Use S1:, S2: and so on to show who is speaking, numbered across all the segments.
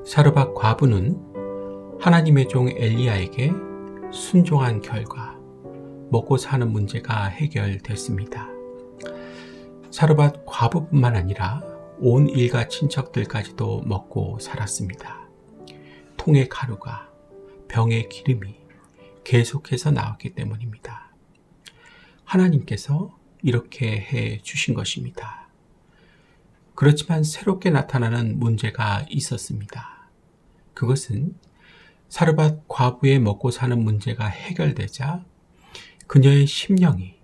S1: 사르밧 과부는 하나님의 종 엘리야에게 순종한 결과 먹고 사는 문제가 해결됐습니다. 사르밧 과부뿐만 아니라 온 일가 친척들까지도 먹고 살았습니다. 통의 가루가, 병의 기름이 계속해서 나왔기 때문입니다. 하나님께서 이렇게 해 주신 것입니다. 그렇지만 새롭게 나타나는 문제가 있었습니다. 그것은 사르밧 과부의 먹고 사는 문제가 해결되자 그녀의 심령이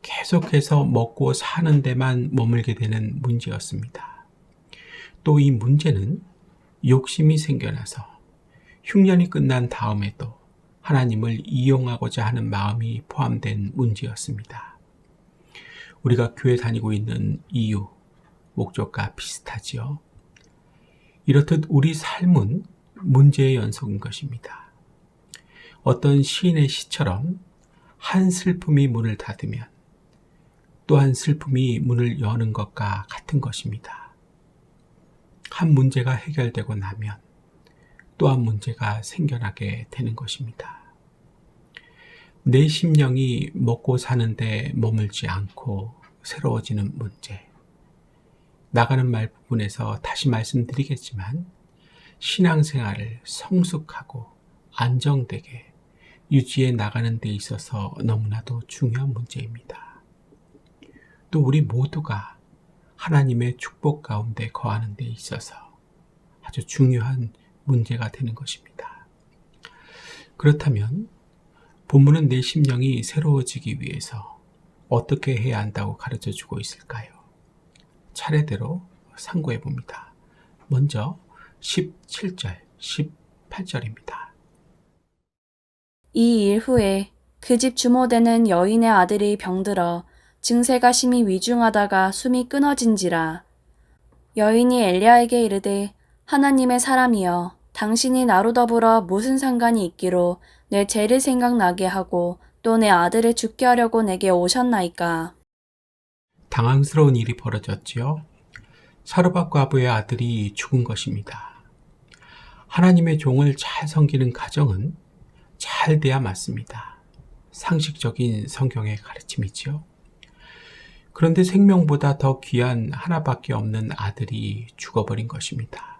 S1: 계속해서 먹고 사는 데만 머물게 되는 문제였습니다. 또 이 문제는 욕심이 생겨나서 흉년이 끝난 다음에도 하나님을 이용하고자 하는 마음이 포함된 문제였습니다. 우리가 교회 다니고 있는 이유, 목적과 비슷하지요. 이렇듯 우리 삶은 문제의 연속인 것입니다. 어떤 시인의 시처럼 한 슬픔이 문을 닫으면 또 한 슬픔이 문을 여는 것과 같은 것입니다. 한 문제가 해결되고 나면 또 한 문제가 생겨나게 되는 것입니다. 내 심령이 먹고 사는데 머물지 않고 새로워지는 문제. 나가는 말 부분에서 다시 말씀드리겠지만 신앙생활을 성숙하고 안정되게 유지해 나가는 데 있어서 너무나도 중요한 문제입니다. 또 우리 모두가 하나님의 축복 가운데 거하는 데 있어서 아주 중요한 문제가 되는 것입니다. 그렇다면 본문은 내 심령이 새로워지기 위해서 어떻게 해야 한다고 가르쳐 주고 있을까요? 차례대로 상고해 봅니다. 먼저 17절, 18절입니다.
S2: 이 일 후에 그 집 주모되는 여인의 아들이 병들어 증세가 심히 위중하다가 숨이 끊어진지라. 여인이 엘리야에게 이르되 하나님의 사람이여 당신이 나로 더불어 무슨 상관이 있기로 내 죄를 생각나게 하고 또 내 아들을 죽게 하려고 내게 오셨나이까.
S1: 당황스러운 일이 벌어졌지요. 사르밧 과부의 아들이 죽은 것입니다. 하나님의 종을 잘 섬기는 가정은 잘 돼야 맞습니다. 상식적인 성경의 가르침이지요. 그런데 생명보다 더 귀한 하나밖에 없는 아들이 죽어버린 것입니다.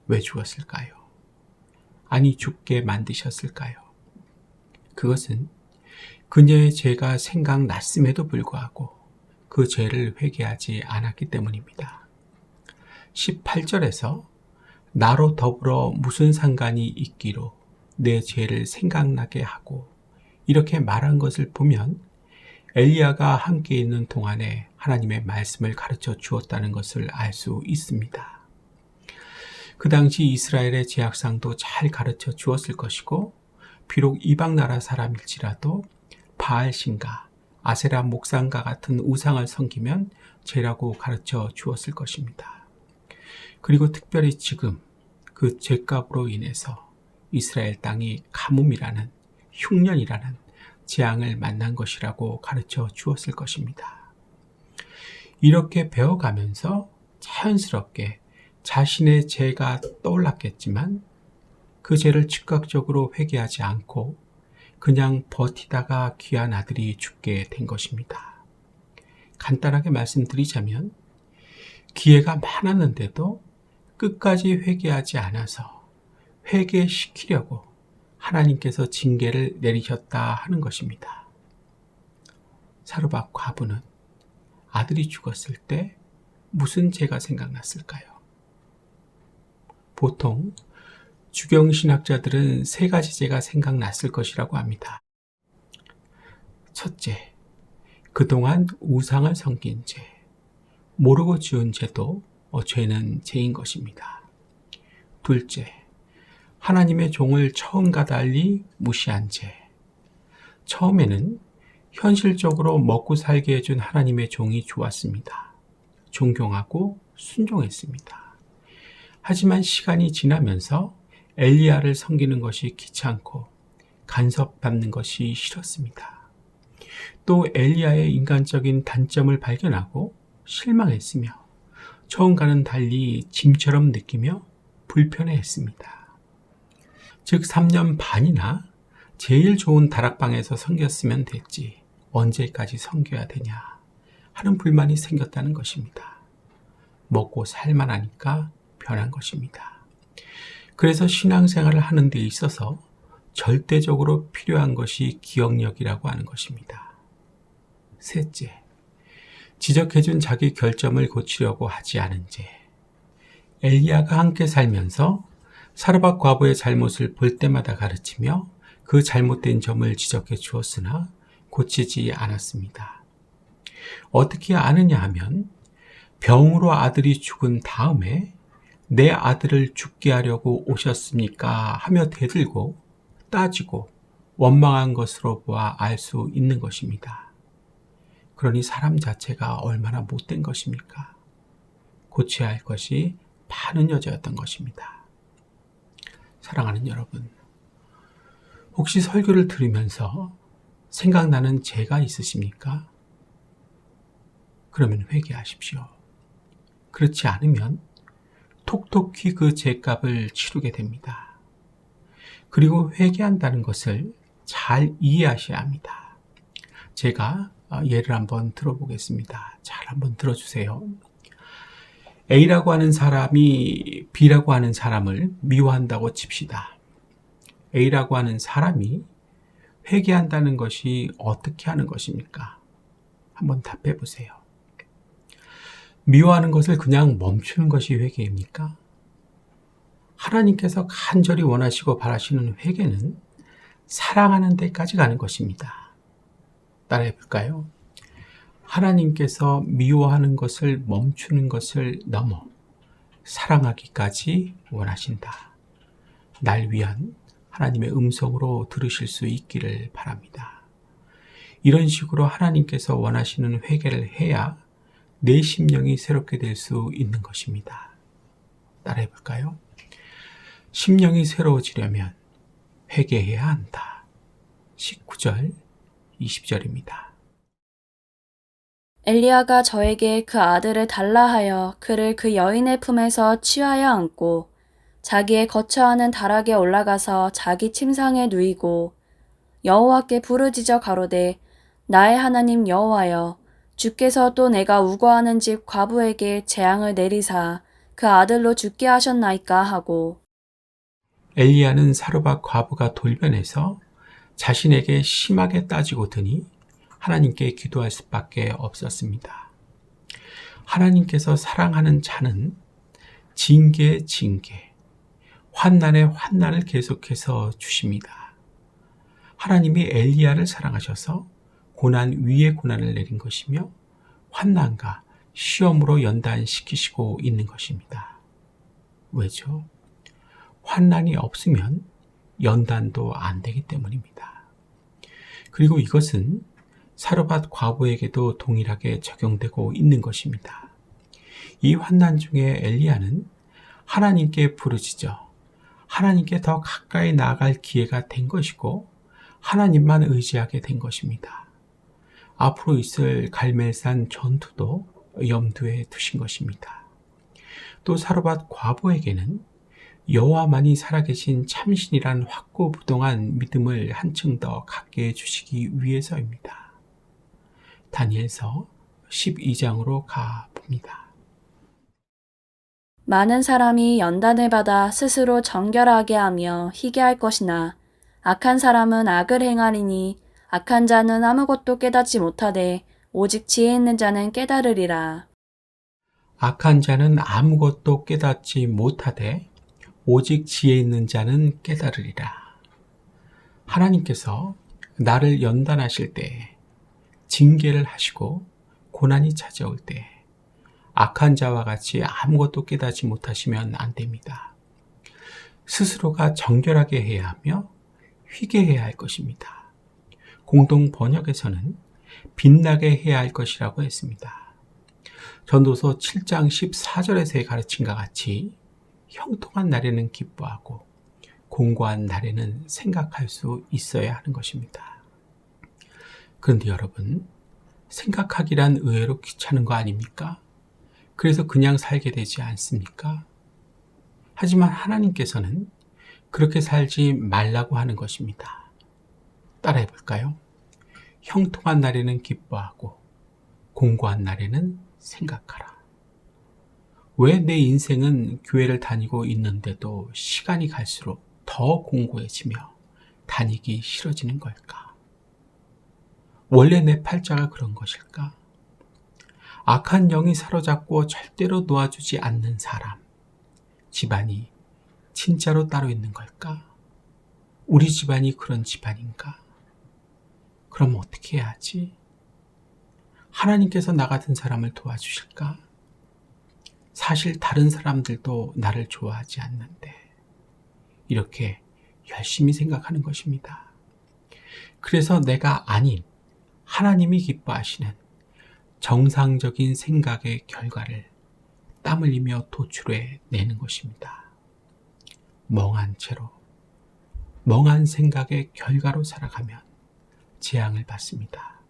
S1: 왜 죽었을까요? 아니 죽게 만드셨을까요? 그것은 그녀의 죄가 생각났음에도 불구하고 그 죄를 회개하지 않았기 때문입니다. 18절에서 나로 더불어 무슨 상관이 있기로 내 죄를 생각나게 하고 이렇게 말한 것을 보면 엘리야가 함께 있는 동안에 하나님의 말씀을 가르쳐 주었다는 것을 알 수 있습니다. 그 당시 이스라엘의 제약상도 잘 가르쳐 주었을 것이고 비록 이방 나라 사람일지라도 바알신과 아세라 목상과 같은 우상을 섬기면 죄라고 가르쳐 주었을 것입니다. 그리고 특별히 지금 그 죄값으로 인해서 이스라엘 땅이 가뭄이라는 흉년이라는 재앙을 만난 것이라고 가르쳐 주었을 것입니다. 이렇게 배워가면서 자연스럽게 자신의 죄가 떠올랐겠지만 그 죄를 즉각적으로 회개하지 않고 그냥 버티다가 귀한 아들이 죽게 된 것입니다. 간단하게 말씀드리자면 기회가 많았는데도 끝까지 회개하지 않아서 회개시키려고 하나님께서 징계를 내리셨다 하는 것입니다. 사르밧 과부는 아들이 죽었을 때 무슨 죄가 생각났을까요? 보통 주경신학자들은 세 가지 죄가 생각났을 것이라고 합니다. 첫째, 그동안 우상을 섬긴 죄, 모르고 지은 죄도 죄는 죄인 것입니다. 둘째, 하나님의 종을 처음과 달리 무시한 죄. 처음에는 현실적으로 먹고 살게 해준 하나님의 종이 좋았습니다. 존경하고 순종했습니다. 하지만 시간이 지나면서 엘리야를 섬기는 것이 귀찮고 간섭받는 것이 싫었습니다. 또 엘리야의 인간적인 단점을 발견하고 실망했으며 처음과는 달리 짐처럼 느끼며 불편해했습니다. 즉 3년 반이나 제일 좋은 다락방에서 섬겼으면 됐지 언제까지 섬겨야 되냐 하는 불만이 생겼다는 것입니다. 먹고 살만하니까 변한 것입니다. 그래서 신앙생활을 하는 데 있어서 절대적으로 필요한 것이 기억력이라고 하는 것입니다. 셋째, 지적해준 자기 결점을 고치려고 하지 않은 죄. 엘리야가 함께 살면서 사르밧 과부의 잘못을 볼 때마다 가르치며 그 잘못된 점을 지적해 주었으나 고치지 않았습니다. 어떻게 아느냐 하면 병으로 아들이 죽은 다음에 내 아들을 죽게 하려고 오셨습니까? 하며 대들고 따지고 원망한 것으로 보아 알 수 있는 것입니다. 그러니 사람 자체가 얼마나 못된 것입니까? 고쳐야 할 것이 많은 여자였던 것입니다. 사랑하는 여러분, 혹시 설교를 들으면서 생각나는 죄가 있으십니까? 그러면 회개하십시오. 그렇지 않으면 톡톡히 그 죄값을 치르게 됩니다. 그리고 회개한다는 것을 잘 이해하셔야 합니다. 제가 예를 한번 들어보겠습니다. 잘 한번 들어주세요. A라고 하는 사람이 B라고 하는 사람을 미워한다고 칩시다. A라고 하는 사람이 회개한다는 것이 어떻게 하는 것입니까? 한번 답해 보세요. 미워하는 것을 그냥 멈추는 것이 회개입니까? 하나님께서 간절히 원하시고 바라시는 회개는 사랑하는 데까지 가는 것입니다. 따라해 볼까요? 하나님께서 미워하는 것을 멈추는 것을 넘어 사랑하기까지 원하신다. 날 위한 하나님의 음성으로 들으실 수 있기를 바랍니다. 이런 식으로 하나님께서 원하시는 회개를 해야 내 심령이 새롭게 될 수 있는 것입니다. 따라해 볼까요? 심령이 새로워지려면 회개해야 한다. 19절, 20절입니다.
S2: 엘리야가 저에게 그 아들을 달라 하여 그를 그 여인의 품에서 취하여 안고 자기의 거처하는 다락에 올라가서 자기 침상에 누이고 여호와께 부르짖어 가로되 나의 하나님 여호와여 주께서 또 내가 우거하는 집 과부에게 재앙을 내리사 그 아들로 죽게 하셨나이까 하고.
S1: 엘리야는 사르밧 과부가 돌변해서 자신에게 심하게 따지고 드니 하나님께 기도할 수밖에 없었습니다. 하나님께서 사랑하는 자는 징계에 징계, 환난에 환난을 계속해서 주십니다. 하나님이 엘리야를 사랑하셔서 고난 위에 고난을 내린 것이며 환난과 시험으로 연단시키시고 있는 것입니다. 왜죠? 환난이 없으면 연단도 안 되기 때문입니다. 그리고 이것은 사르밧 과부에게도 동일하게 적용되고 있는 것입니다. 이 환난 중에 엘리야는 하나님께 부르짖어 하나님께 더 가까이 나아갈 기회가 된 것이고 하나님만 의지하게 된 것입니다. 앞으로 있을 갈멜산 전투도 염두에 두신 것입니다. 또 사르밧 과부에게는 여호와만이 살아계신 참신이란 확고부동한 믿음을 한층 더 갖게 해주시기 위해서입니다. 다니엘서 12장으로 가봅니다.
S2: 많은 사람이 연단을 받아 스스로 정결하게 하며 희게 할 것이나 악한 사람은 악을 행하리니 악한 자는 아무것도 깨닫지 못하되 오직 지혜 있는 자는 깨달으리라.
S1: 악한 자는 아무것도 깨닫지 못하되 오직 지혜 있는 자는 깨달으리라. 하나님께서 나를 연단하실 때, 징계를 하시고 고난이 찾아올 때 악한 자와 같이 아무것도 깨닫지 못하시면 안 됩니다. 스스로가 정결하게 해야 하며 휘게 해야 할 것입니다. 공동 번역에서는 빛나게 해야 할 것이라고 했습니다. 전도서 7장 14절에서의 가르침과 같이 형통한 날에는 기뻐하고 공고한 날에는 생각할 수 있어야 하는 것입니다. 그런데 여러분, 생각하기란 의외로 귀찮은 거 아닙니까? 그래서 그냥 살게 되지 않습니까? 하지만 하나님께서는 그렇게 살지 말라고 하는 것입니다. 따라해 볼까요? 형통한 날에는 기뻐하고 공고한 날에는 생각하라. 왜 내 인생은 교회를 다니고 있는데도 시간이 갈수록 더 공고해지며 다니기 싫어지는 걸까? 원래 내 팔자가 그런 것일까? 악한 영이 사로잡고 절대로 놓아주지 않는 사람, 집안이 진짜로 따로 있는 걸까? 우리 집안이 그런 집안인가? 그럼 어떻게 해야 하지? 하나님께서 나 같은 사람을 도와주실까? 사실 다른 사람들도 나를 좋아하지 않는데 이렇게 열심히 생각하는 것입니다. 그래서 내가 아닌 하나님이 기뻐하시는 정상적인 생각의 결과를 땀 흘리며 도출해 내는 것입니다. 멍한 채로, 멍한 생각의 결과로 살아가면 재앙을 받습니다.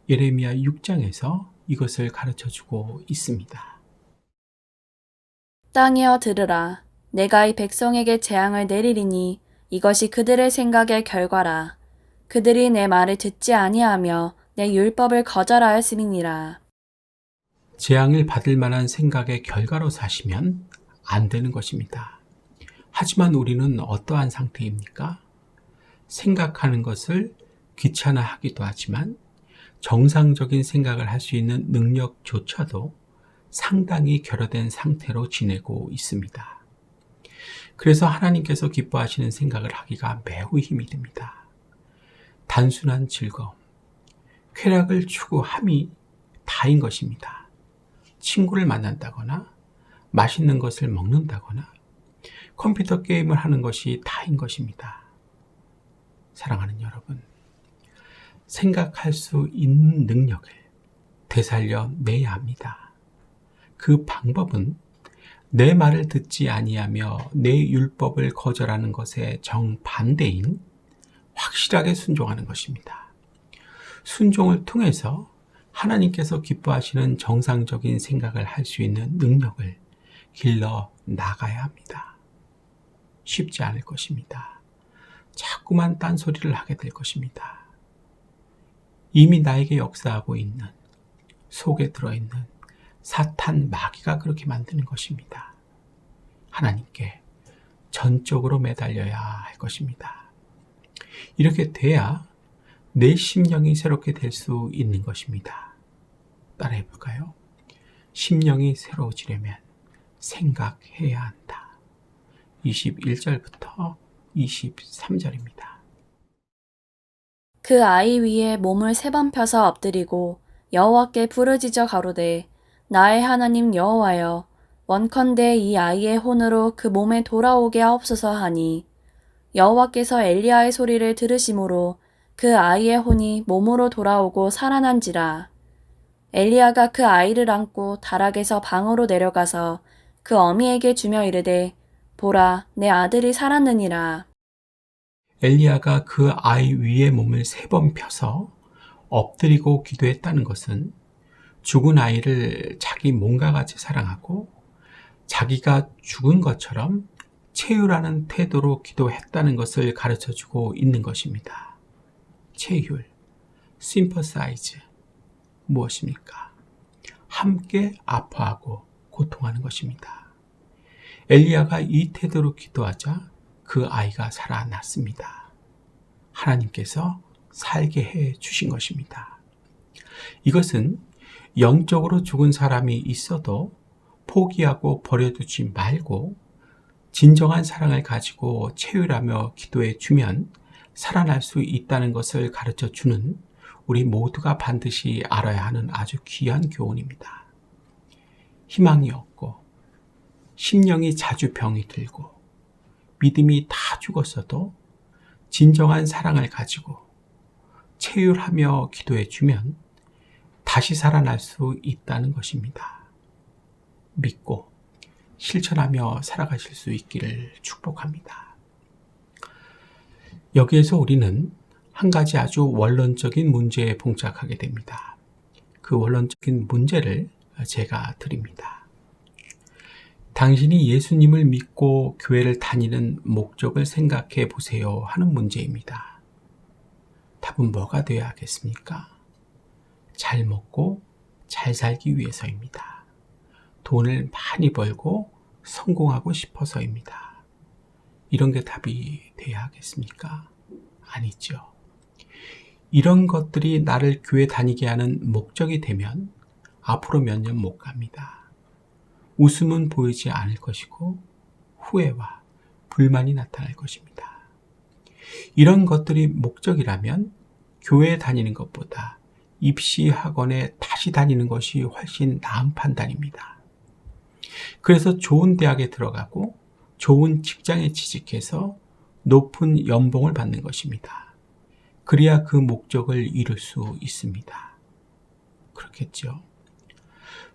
S1: 예레미야 6장에서 이것을 가르쳐주고 있습니다.
S2: 땅이여 들으라. 내가 이 백성에게 재앙을 내리리니 이것이 그들의 생각의 결과라. 그들이 내 말을 듣지 아니하며 내 율법을 거절하였음이니라.
S1: 재앙을 받을 만한 생각의 결과로 사시면 안 되는 것입니다. 하지만 우리는 어떠한 상태입니까? 생각하는 것을 귀찮아하기도 하지만 정상적인 생각을 할 수 있는 능력조차도 상당히 결여된 상태로 지내고 있습니다. 그래서 하나님께서 기뻐하시는 생각을 하기가 매우 힘이 듭니다. 단순한 즐거움, 쾌락을 추구함이 다인 것입니다. 친구를 만난다거나 맛있는 것을 먹는다거나 컴퓨터 게임을 하는 것이 다인 것입니다. 사랑하는 여러분, 생각할 수 있는 능력을 되살려내야 합니다. 그 방법은 내 말을 듣지 아니하며 내 율법을 거절하는 것에 정반대인 확실하게 순종하는 것입니다. 순종을 통해서 하나님께서 기뻐하시는 정상적인 생각을 할 수 있는 능력을 길러 나가야 합니다. 쉽지 않을 것입니다. 자꾸만 딴소리를 하게 될 것입니다. 이미 나에게 역사하고 있는, 속에 들어있는 사탄 마귀가 그렇게 만드는 것입니다. 하나님께 전적으로 매달려야 할 것입니다. 이렇게 돼야 내 심령이 새롭게 될 수 있는 것입니다. 따라해 볼까요? 심령이 새로워지려면 생각해야 한다. 21절부터 23절입니다.
S2: 그 아이 위에 몸을 3번 펴서 엎드리고 여호와께 부르짖어 가로되 나의 하나님 여호와여 원컨대 이 아이의 혼으로 그 몸에 돌아오게 하옵소서 하니 여호와께서 엘리야의 소리를 들으심으로 그 아이의 혼이 몸으로 돌아오고 살아난지라. 엘리야가 그 아이를 안고 다락에서 방으로 내려가서 그 어미에게 주며 이르되 보라 내 아들이 살았느니라.
S1: 엘리야가 그 아이 위에 몸을 3번 펴서 엎드리고 기도했다는 것은 죽은 아이를 자기 몸과 같이 사랑하고 자기가 죽은 것처럼 체휼하는 태도로 기도했다는 것을 가르쳐주고 있는 것입니다. 체휼, sympathize, 무엇입니까? 함께 아파하고 고통하는 것입니다. 엘리야가 이 태도로 기도하자 그 아이가 살아났습니다. 하나님께서 살게 해 주신 것입니다. 이것은 영적으로 죽은 사람이 있어도 포기하고 버려두지 말고 진정한 사랑을 가지고 체휼하며 기도해 주면 살아날 수 있다는 것을 가르쳐 주는 우리 모두가 반드시 알아야 하는 아주 귀한 교훈입니다. 희망이 없고 심령이 자주 병이 들고 믿음이 다 죽었어도 진정한 사랑을 가지고 체휼하며 기도해 주면 다시 살아날 수 있다는 것입니다. 믿고 실천하며 살아가실 수 있기를 축복합니다. 여기에서 우리는 한 가지 아주 원론적인 문제에 봉착하게 됩니다. 그 원론적인 문제를 제가 드립니다. 당신이 예수님을 믿고 교회를 다니는 목적을 생각해 보세요 하는 문제입니다. 답은 뭐가 되어야 하겠습니까? 잘 먹고 잘 살기 위해서입니다. 돈을 많이 벌고 성공하고 싶어서입니다. 이런 게 답이 돼야 하겠습니까? 아니죠. 이런 것들이 나를 교회 다니게 하는 목적이 되면 앞으로 몇 년 못 갑니다. 웃음은 보이지 않을 것이고 후회와 불만이 나타날 것입니다. 이런 것들이 목적이라면 교회에 다니는 것보다 입시 학원에 다시 다니는 것이 훨씬 나은 판단입니다. 그래서 좋은 대학에 들어가고 좋은 직장에 취직해서 높은 연봉을 받는 것입니다. 그래야 그 목적을 이룰 수 있습니다. 그렇겠죠.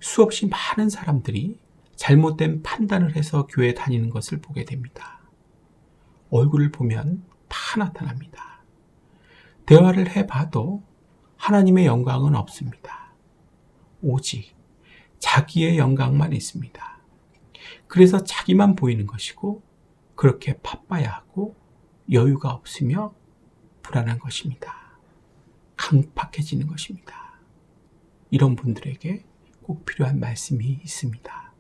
S1: 수없이 많은 사람들이 잘못된 판단을 해서 교회에 다니는 것을 보게 됩니다. 얼굴을 보면 다 나타납니다. 대화를 해봐도 하나님의 영광은 없습니다. 오직 자기의 영광만 있습니다. 그래서 자기만 보이는 것이고 그렇게 바빠야 하고 여유가 없으며 불안한 것입니다. 강팍해지는 것입니다. 이런 분들에게 꼭 필요한 말씀이 있습니다.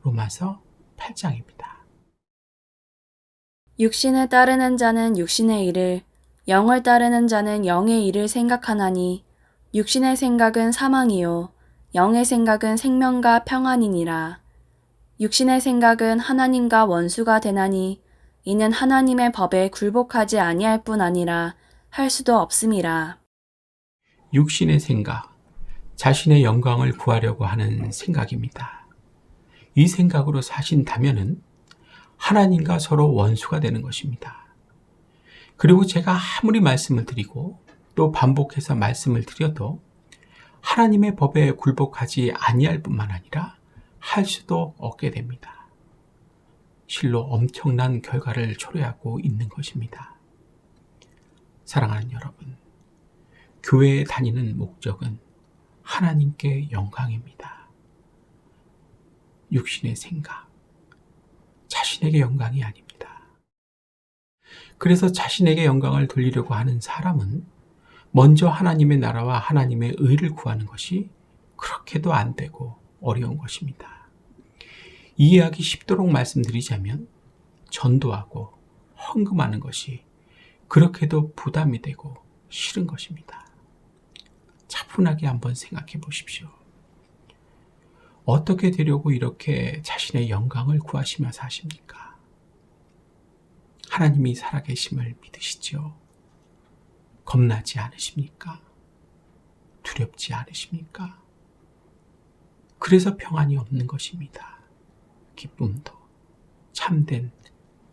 S1: 로마서 8장입니다.
S2: 육신을 따르는 자는 육신의 일을, 영을 따르는 자는 영의 일을 생각하나니 육신의 생각은 사망이요 영의 생각은 생명과 평안이니라. 육신의 생각은 하나님과 원수가 되나니 이는 하나님의 법에 굴복하지 아니할 뿐 아니라 할 수도 없음이라.
S1: 육신의 생각, 자신의 영광을 구하려고 하는 생각입니다. 이 생각으로 사신다면은 하나님과 서로 원수가 되는 것입니다. 그리고 제가 아무리 말씀을 드리고 또 반복해서 말씀을 드려도 하나님의 법에 굴복하지 아니할 뿐만 아니라 할 수도 없게 됩니다. 실로 엄청난 결과를 초래하고 있는 것입니다. 사랑하는 여러분, 교회에 다니는 목적은 하나님께 영광입니다. 육신의 생각, 자신에게 영광이 아닙니다. 그래서 자신에게 영광을 돌리려고 하는 사람은 먼저 하나님의 나라와 하나님의 의를 구하는 것이 그렇게도 안 되고 어려운 것입니다. 이해하기 쉽도록 말씀드리자면 전도하고 헌금하는 것이 그렇게도 부담이 되고 싫은 것입니다. 차분하게 한번 생각해 보십시오. 어떻게 되려고 이렇게 자신의 영광을 구하시며 사십니까? 하나님이 살아계심을 믿으시죠? 겁나지 않으십니까? 두렵지 않으십니까? 그래서 평안이 없는 것입니다. 기쁨도, 참된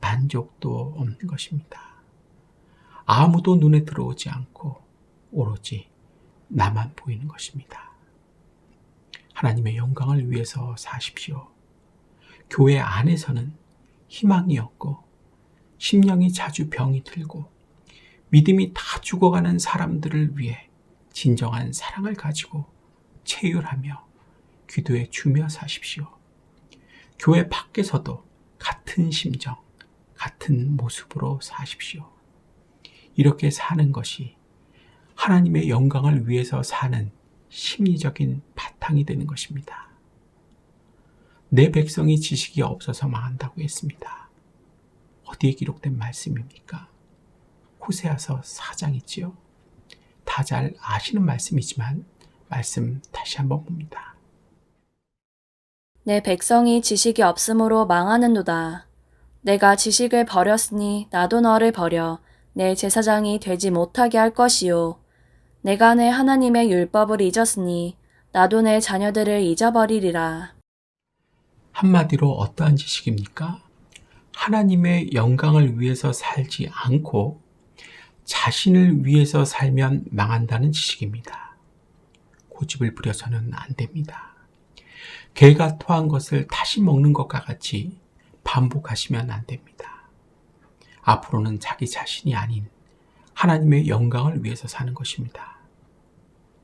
S1: 만족도 없는 것입니다. 아무도 눈에 들어오지 않고 오로지 나만 보이는 것입니다. 하나님의 영광을 위해서 사십시오. 교회 안에서는 희망이 없고 심령이 자주 병이 들고 믿음이 다 죽어가는 사람들을 위해 진정한 사랑을 가지고 체휼하며 기도해 주며 사십시오. 교회 밖에서도 같은 심정, 같은 모습으로 사십시오. 이렇게 사는 것이 하나님의 영광을 위해서 사는 심리적인 바탕이 되는 것입니다. 내 백성이 지식이 없어서 망한다고 했습니다. 어디에 기록된 말씀입니까? 호세아서 4장이지요. 다 잘 아시는 말씀이지만 말씀 다시 한번 봅니다.
S2: 내 백성이 지식이 없으므로 망하는도다. 내가 지식을 버렸으니 나도 너를 버려 내 제사장이 되지 못하게 할 것이요. 내가 내 하나님의 율법을 잊었으니 나도 내 자녀들을 잊어버리리라.
S1: 한마디로 어떠한 지식입니까? 하나님의 영광을 위해서 살지 않고 자신을 위해서 살면 망한다는 지식입니다. 고집을 부려서는 안 됩니다. 개가 토한 것을 다시 먹는 것과 같이 반복하시면 안 됩니다. 앞으로는 자기 자신이 아닌 하나님의 영광을 위해서 사는 것입니다.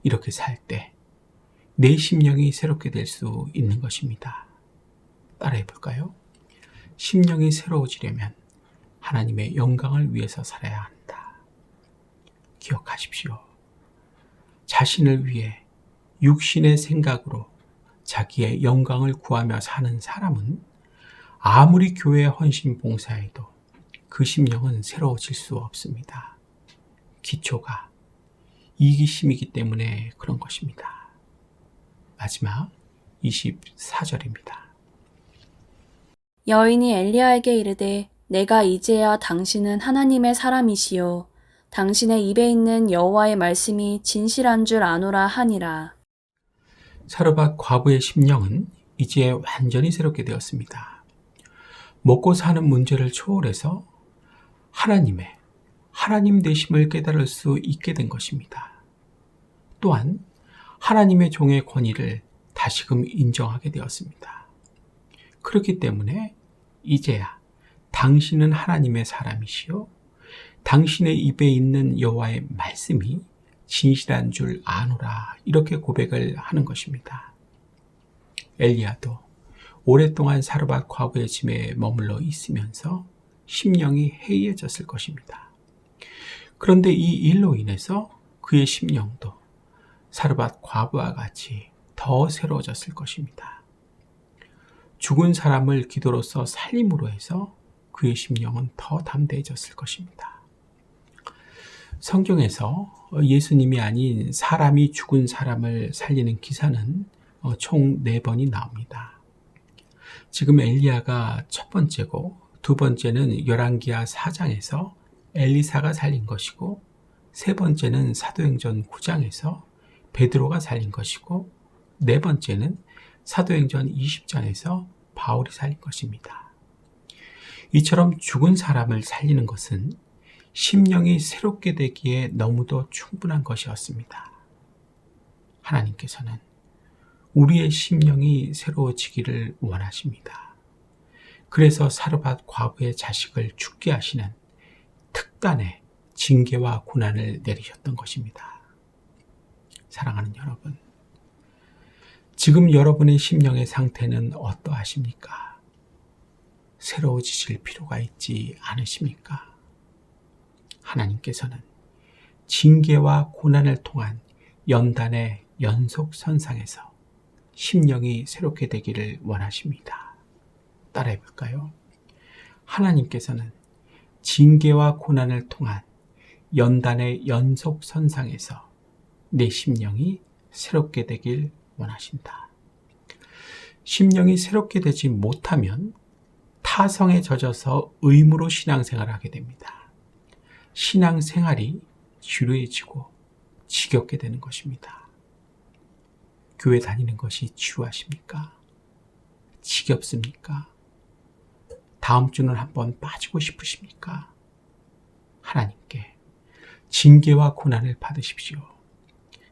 S1: 이렇게 살 때 내 심령이 새롭게 될 수 있는 것입니다. 따라해 볼까요? 심령이 새로워지려면 하나님의 영광을 위해서 살아야 한다. 기억하십시오. 자신을 위해 육신의 생각으로 자기의 영광을 구하며 사는 사람은 아무리 교회에 헌신 봉사해도 그 심령은 새로워질 수 없습니다. 기초가 이기심이기 때문에 그런 것입니다. 마지막 24절입니다.
S2: 여인이 엘리야에게 이르되 내가 이제야 당신은 하나님의 사람이시요 당신의 입에 있는 여호와의 말씀이 진실한 줄 아노라 하니라.
S1: 사르밧 과부의 심령은 이제 완전히 새롭게 되었습니다. 먹고 사는 문제를 초월해서 하나님 되심을 깨달을 수 있게 된 것입니다. 또한 하나님의 종의 권위를 다시금 인정하게 되었습니다. 그렇기 때문에 이제야 당신은 하나님의 사람이시요 당신의 입에 있는 여호와의 말씀이 진실한 줄 아노라, 이렇게 고백을 하는 것입니다. 엘리야도 오랫동안 사르밧 과부의 집에 머물러 있으면서 심령이 해이해졌을 것입니다. 그런데 이 일로 인해서 그의 심령도 사르밧 과부와 같이 더 새로워졌을 것입니다. 죽은 사람을 기도로서 살림으로 해서 그의 심령은 더 담대해졌을 것입니다. 성경에서 예수님이 아닌 사람이 죽은 사람을 살리는 기사는 총 4번이 나옵니다. 지금 엘리야가 첫 번째고 두 번째는 열왕기하 4장에서 엘리사가 살린 것이고 세 번째는 사도행전 9장에서 베드로가 살린 것이고 네 번째는 사도행전 20장에서 바울이 살린 것입니다. 이처럼 죽은 사람을 살리는 것은 심령이 새롭게 되기에 너무도 충분한 것이었습니다. 하나님께서는 우리의 심령이 새로워지기를 원하십니다. 그래서 사르밧 과부의 자식을 죽게 하시는 특단의 징계와 고난을 내리셨던 것입니다. 사랑하는 여러분, 지금 여러분의 심령의 상태는 어떠하십니까? 새로워지실 필요가 있지 않으십니까? 하나님께서는 징계와 고난을 통한 연단의 연속선상에서 심령이 새롭게 되기를 원하십니다. 따라해 볼까요? 하나님께서는 징계와 고난을 통한 연단의 연속선상에서 내 심령이 새롭게 되길 원하신다. 심령이 새롭게 되지 못하면 타성에 젖어서 의무로 신앙생활을 하게 됩니다. 신앙생활이 지루해지고 지겹게 되는 것입니다. 교회 다니는 것이 지루하십니까? 지겹습니까? 다음 주는 한번 빠지고 싶으십니까? 하나님께 징계와 고난을 받으십시오.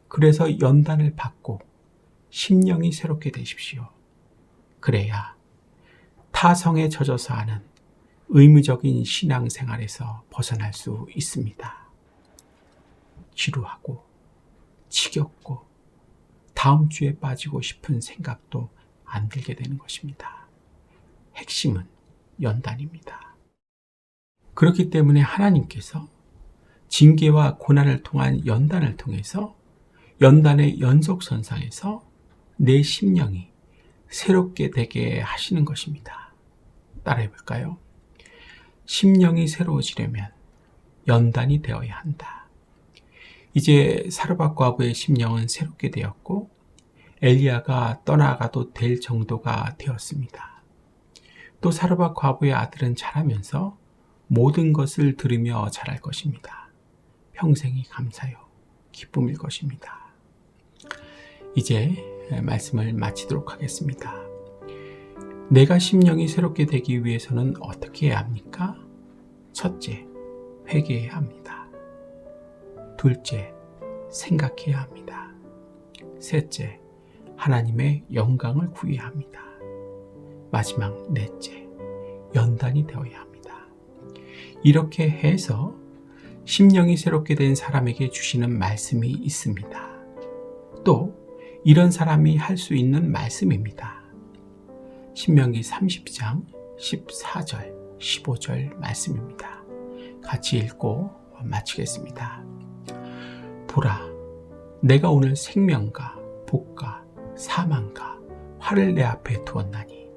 S1: 그래서 연단을 받고 심령이 새롭게 되십시오. 그래야 타성에 젖어서 하는 의무적인 신앙생활에서 벗어날 수 있습니다. 지루하고 지겹고 다음 주에 빠지고 싶은 생각도 안 들게 되는 것입니다. 핵심은 연단입니다. 그렇기 때문에 하나님께서 징계와 고난을 통한 연단을 통해서 연단의 연속선상에서 내 심령이 새롭게 되게 하시는 것입니다. 따라해 볼까요? 심령이 새로워지려면 연단이 되어야 한다. 이제 사르밧 과부의 심령은 새롭게 되었고 엘리야가 떠나가도 될 정도가 되었습니다. 또 사르밧 과부의 아들은 자라면서 모든 것을 들으며 자랄 것입니다. 평생이 감사요 기쁨일 것입니다. 이제 말씀을 마치도록 하겠습니다. 내가 심령이 새롭게 되기 위해서는 어떻게 해야 합니까? 첫째, 회개해야 합니다. 둘째, 생각해야 합니다. 셋째, 하나님의 영광을 구해야 합니다. 마지막 넷째, 연단이 되어야 합니다. 이렇게 해서 심령이 새롭게 된 사람에게 주시는 말씀이 있습니다. 또 이런 사람이 할 수 있는 말씀입니다. 신명기 30장 14절, 15절 말씀입니다. 같이 읽고 마치겠습니다. 보라, 내가 오늘 생명과 복과 사망과 화를 내 앞에 두었나니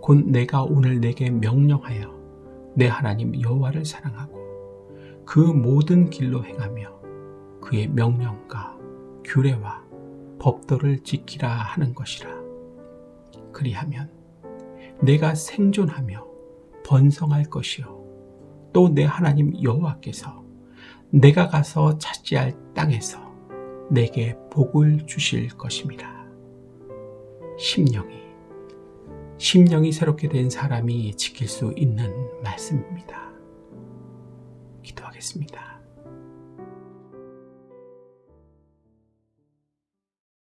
S1: 곧 내가 오늘 내게 명령하여 내 하나님 여호와를 사랑하고 그 모든 길로 행하며 그의 명령과 규례와 법도를 지키라 하는 것이라. 그리하면 내가 생존하며 번성할 것이요 또 내 하나님 여호와께서 내가 가서 차지할 땅에서 내게 복을 주실 것임이라. 심령이 새롭게 된 사람이 지킬 수 있는 말씀입니다. 기도하겠습니다.